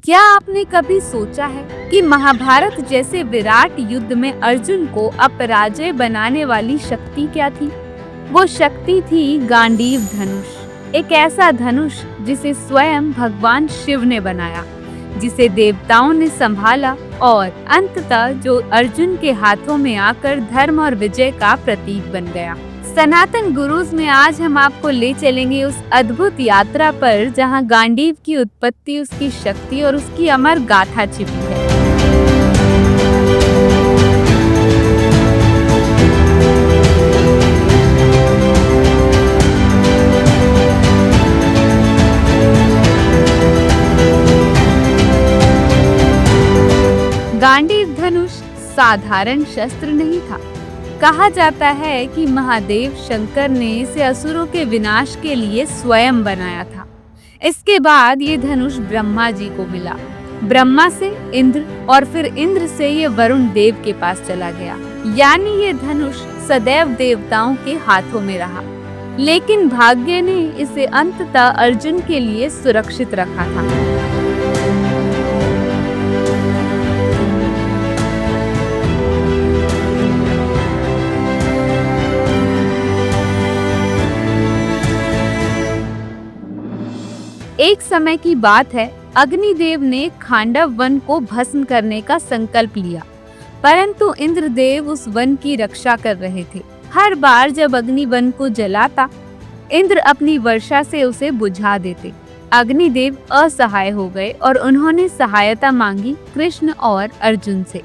क्या आपने कभी सोचा है कि महाभारत जैसे विराट युद्ध में अर्जुन को अपराजय बनाने वाली शक्ति क्या थी? वो शक्ति थी गांडीव धनुष। एक ऐसा धनुष जिसे स्वयं भगवान शिव ने बनाया, जिसे देवताओं ने संभाला और अंततः जो अर्जुन के हाथों में आकर धर्म और विजय का प्रतीक बन गया। सनातन गुरुज में आज हम आपको ले चलेंगे उस अद्भुत यात्रा पर जहां गांडीव की उत्पत्ति, उसकी शक्ति और उसकी अमर गाथा छिपी है। गांडीव धनुष साधारण शस्त्र नहीं था। कहा जाता है कि महादेव शंकर ने इसे असुरों के विनाश के लिए स्वयं बनाया था। इसके बाद ये धनुष ब्रह्मा जी को मिला, ब्रह्मा से इंद्र और फिर इंद्र से ये वरुण देव के पास चला गया। यानी ये धनुष सदैव देवताओं के हाथों में रहा, लेकिन भाग्य ने इसे अंततः अर्जुन के लिए सुरक्षित रखा था। एक समय की बात है, अग्निदेव ने खांडव वन को भस्म करने का संकल्प लिया, परंतु इंद्रदेव उस वन की रक्षा कर रहे थे। हर बार जब अग्नि वन को जलाता, इंद्र अपनी वर्षा से उसे बुझा देते। अग्निदेव असहाय हो गए और उन्होंने सहायता मांगी कृष्ण और अर्जुन से।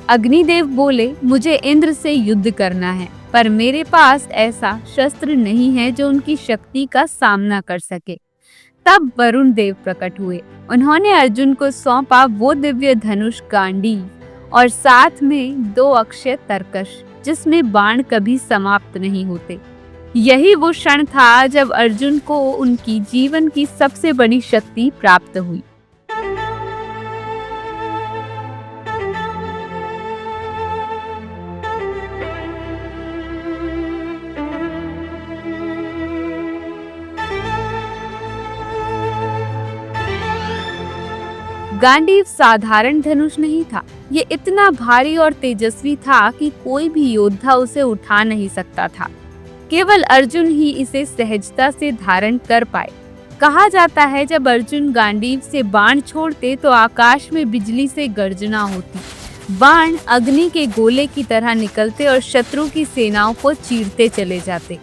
अग्निदेव बोले, मुझे इंद्र से युद्ध करना है, पर मेरे पास ऐसा शस्त्र नहीं है जो उनकी शक्ति का सामना कर सके। तब वरुण देव प्रकट हुए। उन्होंने अर्जुन को सौंपा वो दिव्य धनुष गांडीव और साथ में 2 अक्षय तरकश, जिसमें बाण कभी समाप्त नहीं होते। यही वो क्षण था जब अर्जुन को उनकी जीवन की सबसे बड़ी शक्ति प्राप्त हुई। गांडीव साधारण धनुष नहीं था। ये इतना भारी और तेजस्वी था कि कोई भी योद्धा उसे उठा नहीं सकता था। केवल अर्जुन ही इसे सहजता से धारण कर पाए। कहा जाता है, जब अर्जुन गांडीव से बाण छोड़ते तो आकाश में बिजली से गर्जना होती। बाण अग्नि के गोले की तरह निकलते और शत्रु की सेनाओं को चीरते चले जाते।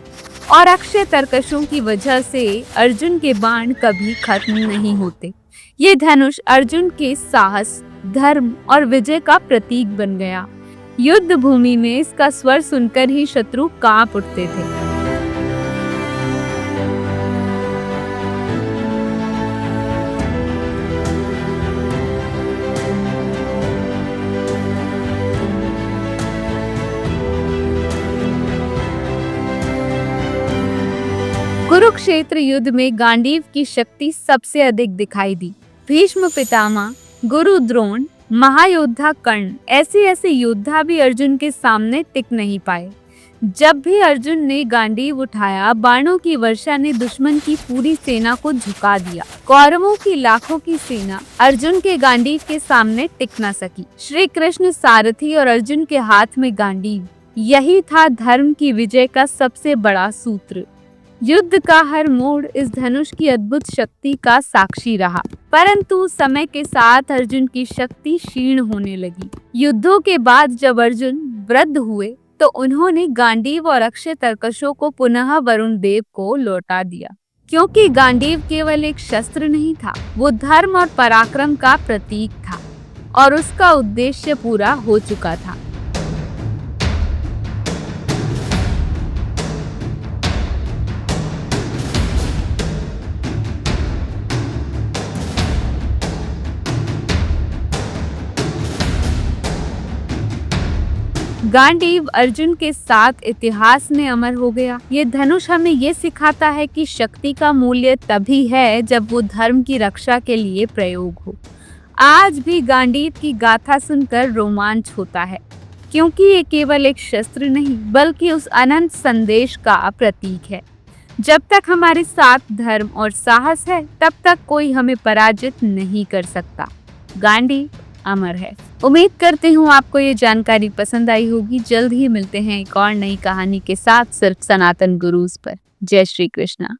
और अक्षय तरकशों की वजह से अर्जुन के बाण कभी खत्म नहीं होते। ये धनुष अर्जुन के साहस, धर्म और विजय का प्रतीक बन गया। युद्ध भूमि में इसका स्वर सुनकर ही शत्रु कांप उठते थे। कुरुक्षेत्र युद्ध में गांडीव की शक्ति सबसे अधिक दिखाई दी। भीष्म पितामह, गुरु द्रोण, महायोद्धा कर्ण, ऐसे योद्धा भी अर्जुन के सामने टिक नहीं पाए। जब भी अर्जुन ने गांडीव उठाया, बाणों की वर्षा ने दुश्मन की पूरी सेना को झुका दिया। कौरवों की लाखों की सेना अर्जुन के गांडीव के सामने टिक न सकी। श्री कृष्ण सारथी और अर्जुन के हाथ में गांडीव, यही था धर्म की विजय का सबसे बड़ा सूत्र। युद्ध का हर मोड़ इस धनुष की अद्भुत शक्ति का साक्षी रहा, परंतु समय के साथ अर्जुन की शक्ति क्षीण होने लगी। युद्धों के बाद जब अर्जुन वृद्ध हुए तो उन्होंने गांडीव और अक्षय तरकशों को पुनः वरुण देव को लौटा दिया, क्योंकि गांडीव केवल एक शस्त्र नहीं था, वो धर्म और पराक्रम का प्रतीक था और उसका उद्देश्य पूरा हो चुका था। गांडीव अर्जुन के साथ इतिहास में अमर हो गया। ये धनुष हमें ये सिखाता है कि शक्ति का मूल्य तभी है जब वो धर्म की रक्षा के लिए प्रयोग हो। आज भी गांडीव की गाथा सुनकर रोमांच होता है, क्योंकि ये केवल एक शस्त्र नहीं बल्कि उस अनंत संदेश का प्रतीक है। जब तक हमारे साथ धर्म और साहस है तब तक कोई हमें पराजित नहीं कर सकता। गांधी अमर है। उम्मीद करती हूँ आपको ये जानकारी पसंद आई होगी। जल्द ही मिलते हैं एक और नई कहानी के साथ, सिर्फ सनातन गुरुज पर। जय श्री कृष्णा।